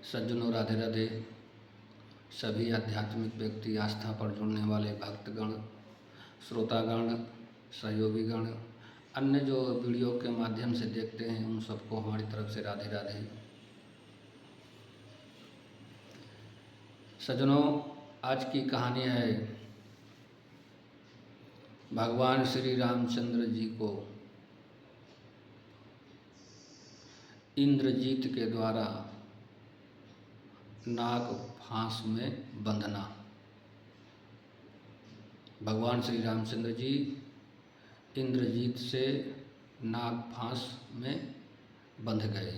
सज्जनों, राधे राधे। सभी आध्यात्मिक व्यक्ति, आस्था पर जुड़ने वाले भक्तगण, श्रोतागण, सहयोगीगण, अन्य जो वीडियो के माध्यम से देखते हैं, उन सबको हमारी तरफ से राधे राधे। सज्जनों, आज की कहानी है भगवान श्री रामचंद्र जी को इंद्रजीत के द्वारा नाग फांस में बंधना। भगवान श्री रामचंद्र जी इंद्रजीत से नाग फांस में बंध गए,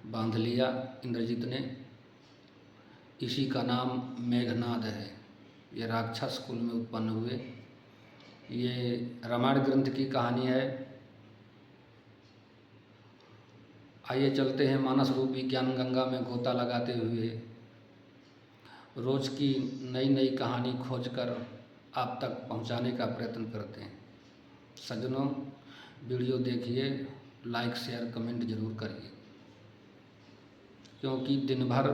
बांध लिया इंद्रजीत ने। इसी का नाम मेघनाद है। ये राक्षस कुल में उत्पन्न हुए। ये रामायण ग्रंथ की कहानी है। आइए चलते हैं मानस रूपी ज्ञान गंगा में गोता लगाते हुए, रोज की नई नई कहानी खोजकर आप तक पहुंचाने का प्रयत्न करते हैं। सज्जनों, वीडियो देखिए, लाइक शेयर कमेंट जरूर करिए, क्योंकि दिन भर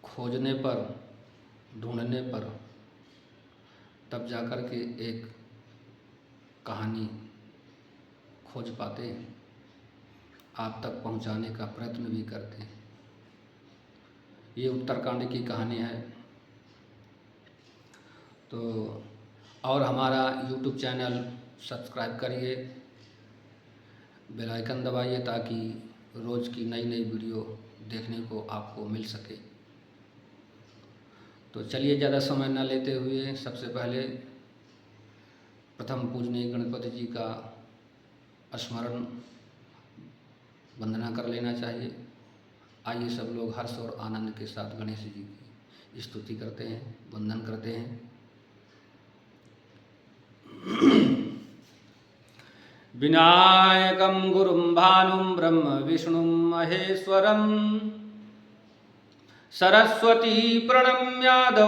खोजने पर, ढूंढने पर तब जाकर के एक कहानी खोज पाते हैं, आप तक पहुंचाने का प्रयत्न भी करते हैं। ये उत्तरकांड की कहानी है। तो और हमारा YouTube चैनल सब्सक्राइब करिए, बेल आइकन दबाइए, ताकि रोज़ की नई नई वीडियो देखने को आपको मिल सके। तो चलिए, ज़्यादा समय न लेते हुए सबसे पहले प्रथम पूजनीय गणपति जी का स्मरण, वंदना कर लेना चाहिए। आइए सब लोग हर्ष और आनंद के साथ गणेश जी की स्तुति करते हैं, वंदन करते हैं। विनायकं गुरुं भानुं ब्रह्म विष्णुं महेश्वरं, सरस्वती प्रणम्यादौ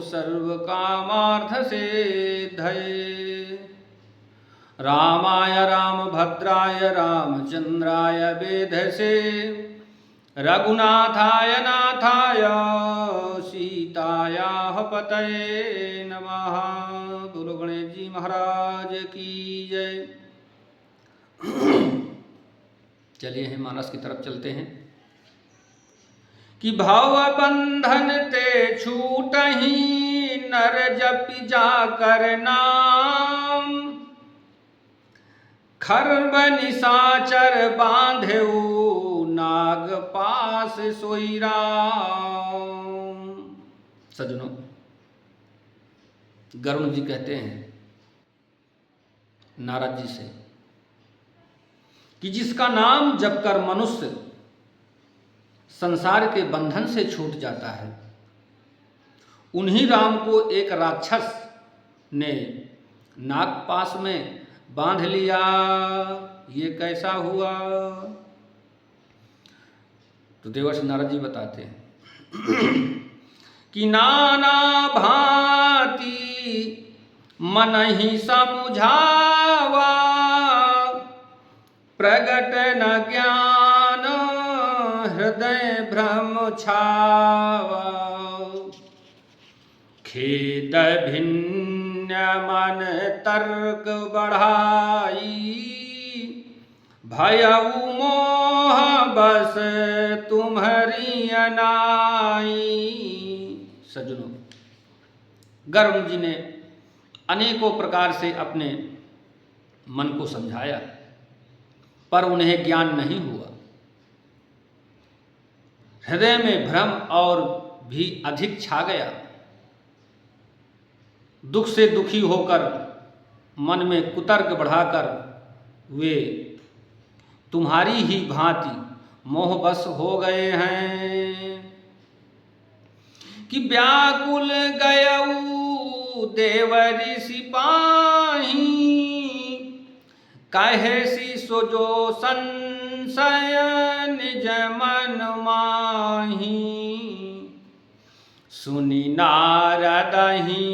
सर्वकामार्थसिद्धये। रामाय रामभद्राय रामचंद्राय वेधसे, रघुनाथाय नाथाय सीतायाः पतये नमः। बोलो गणेश जी महाराज की जय। चलिए हम मानस की तरफ चलते हैं। कि भव बंधन ते छूटहि, नर जपि जाकर नाम, खर्व निशाचर बांधेऊ, नाग पास सोई राम। सज्जनों, गरुण जी कहते हैं नारद जी से कि जिसका नाम जपकर मनुष्य संसार के बंधन से छूट जाता है, उन्हीं राम को एक राक्षस ने नागपाश में बांध लिया। ये कैसा हुआ? तो देवर्षि नारद जी बताते हैं कि नाना भांति मन ही समुझावा, प्रगट न ज्ञान हृदय भ्रम छावा। खेद भिन्न मन तर्क बढ़ाई, भयउ मोह बस तुम्हारी अनाई। सज्जनों, गरुण जी ने अनेकों प्रकार से अपने मन को समझाया, पर उन्हें ज्ञान नहीं हुआ। हृदय में भ्रम और भी अधिक छा गया। दुख से दुखी होकर, मन में कुतर्क बढ़ाकर वे तुम्हारी ही भांति मोहबस हो गए हैं। कि व्याकुल गयऊ देवरी सिपाही, कहे सी सोजो संशय निज मन माही। सुनी नारदहि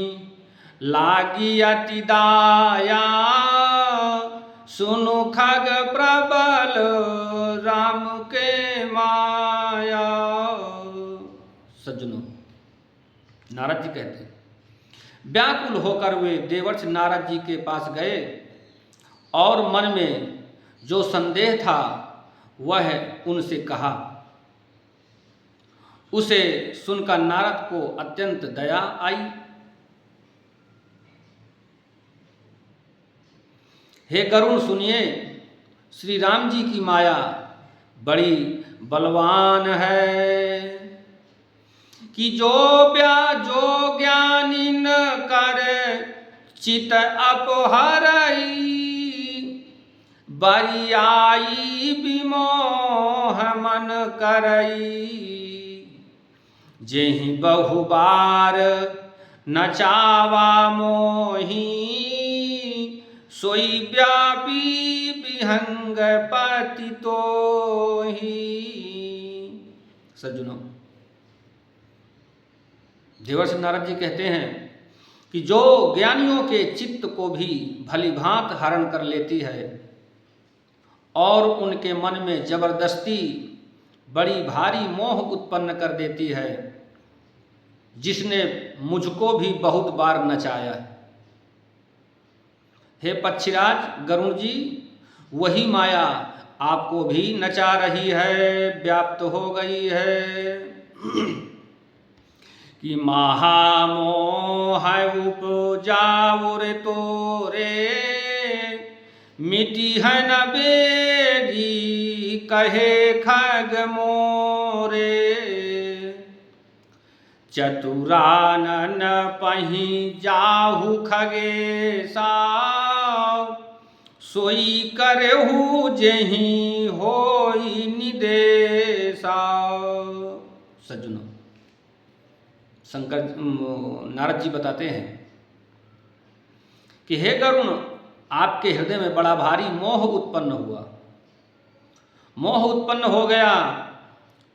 लागी अति दाया, सुनु खग प्रबल राम राम के माया। सज्जनों, नारद जी कहते हैं, व्याकुल होकर वे देवर्षि नारद जी के पास गए और मन में जो संदेह था वह उनसे कहा। उसे सुनकर नारद को अत्यंत दया आई। हे गरुण, सुनिए, श्री राम जी की माया बड़ी बलवान है कि जो ज्ञानी न कर चित अपहरई, बरियाई विमोह मन करई। जेहि बहुबार नचावा मोही, सोई व्यापी विहंग पति तोहि। सज्जनों, देवर्षि नारद जी कहते हैं कि जो ज्ञानियों के चित्त को भी भली भांत हरण कर लेती है और उनके मन में जबरदस्ती बड़ी भारी मोह उत्पन्न कर देती है, जिसने मुझको भी बहुत बार नचाया है। हे पक्षीराज गरुण जी, वही माया आपको भी नचा रही है, व्याप्त हो गई है कि महामोह उपजाउर तोरे, मिटी है न बेरी कहे खग मोरे। चतुरानन पही जाहु खगेसा, सोई करहु जेहि होई निदेशा। सज्जनों, नारद जी बताते हैं कि हे गरुण, आपके हृदय में बड़ा भारी मोह उत्पन्न हुआ। मोह उत्पन्न हो गया,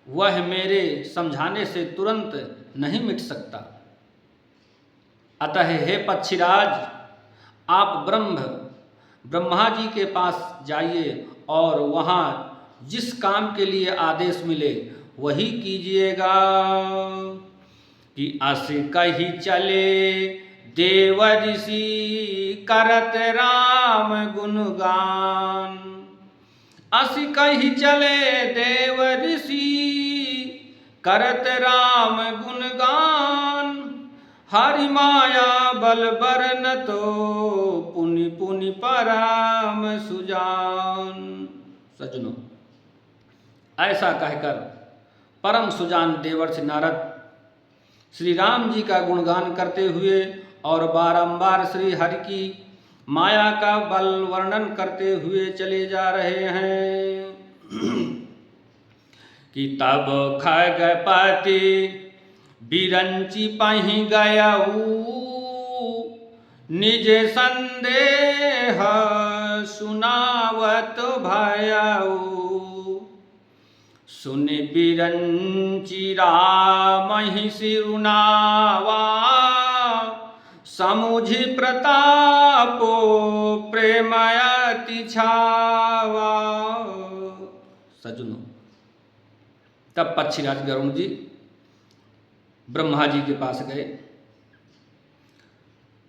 वह मेरे समझाने से तुरंत नहीं मिट सकता। अतः हे पक्षीराज, आप ब्रह्मा जी के पास जाइए और वहाँ जिस काम के लिए आदेश मिले वही कीजिएगा। कि अस कही चले देव ऋषि करत राम गुणगान। अस कही चले देव ऋषि करत राम गुणगान। हरि माया बल बरन तो पुनि पुनि परम सुजान। सज्जनों, ऐसा कहकर परम सुजान देवर्षि नारद श्री राम जी का गुणगान करते हुए और बारंबार श्री हरि की माया का बल वर्णन करते हुए चले जा रहे हैं कि तब खगपति बिरंची पहि गयऊ, निज संदेह सुनावत भयऊ। सुन बिरंची रामहि सिरुनावा, समुझि प्रतापो प्रेम अति छावा। सज्जनों, तब पक्षीराज गरुण जी ब्रह्मा जी के पास गए।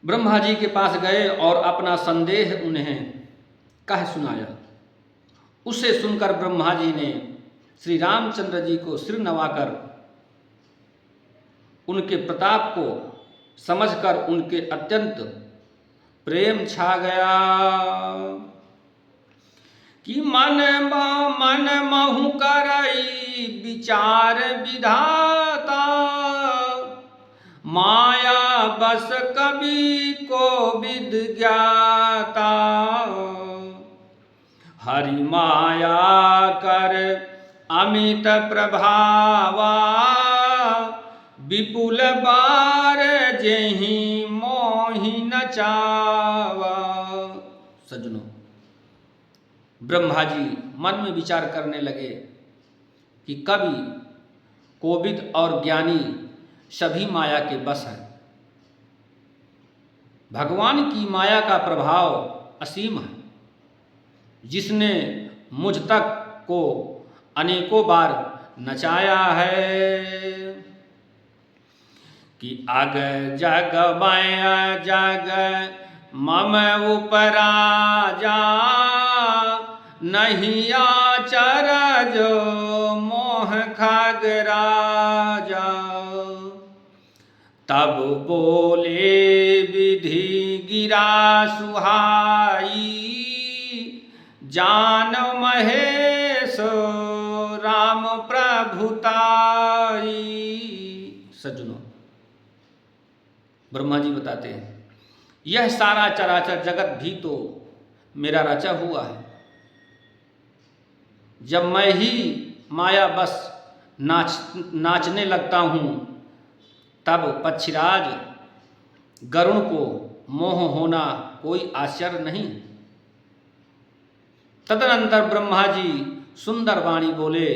ब्रह्मा जी के पास गए और अपना संदेह उन्हें कह सुनाया। उसे सुनकर ब्रह्मा जी ने श्री रामचंद्र जी को सिर नवाकर उनके प्रताप को समझकर उनके अत्यंत प्रेम छा गया कि मन महु करई विचार विधाता। माया बस कवि को विद ज्ञाता। हरि माया कर अमित प्रभावा, विपुल बार जेहि मोहि नचावा। सज्जनों, ब्रह्मा जी मन में विचार करने लगे कि कवि, कोविद और ज्ञानी सभी माया के बस हैं। भगवान की माया का प्रभाव असीम है। जिसने मुझ तक को अनेकों बार नचाया है कि आग जग माया जग मम उपरा जा, नहीं आचर जो मोह खग राजा। तब बोले विधि गिरा सुहाई, जान महेश राम प्रभुताई। सज्जनों, ब्रह्मा जी बताते हैं यह सारा चराचर जगत भी तो मेरा रचा हुआ है। जब मैं ही माया बस नाचने लगता हूँ, तब पक्षीराज गरुण को मोह होना कोई आश्चर्य नहीं। तदनंतर ब्रह्मा जी सुंदर वाणी बोले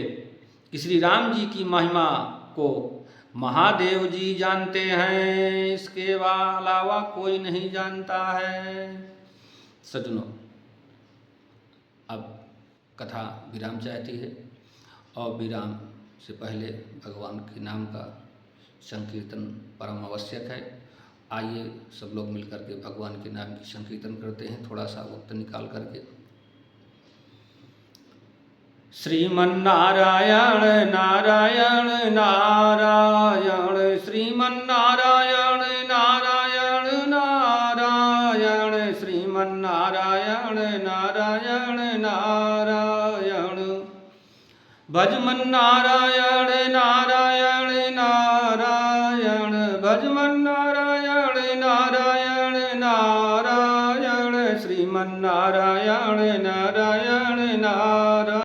कि श्री राम जी की महिमा को महादेव जी जानते हैं, इसके अलावा कोई नहीं जानता है। सज्जनों, अब कथा विराम चाहती है और विराम से पहले भगवान के नाम का संकीर्तन परम आवश्यक है। आइए सब लोग मिलकर के भगवान के नाम की संकीर्तन करते हैं, थोड़ा सा वक्त निकाल करके। श्रीमन्नारायण नारायण नारायण, श्रीमन्नारायण नारायण नारायण, श्रीमन्नारायण नारायण नारायण। भजमन्नारायण नारायण नारायण, भजमन्नारायण नारायण नारायण, श्रीमन्नारायण नारायण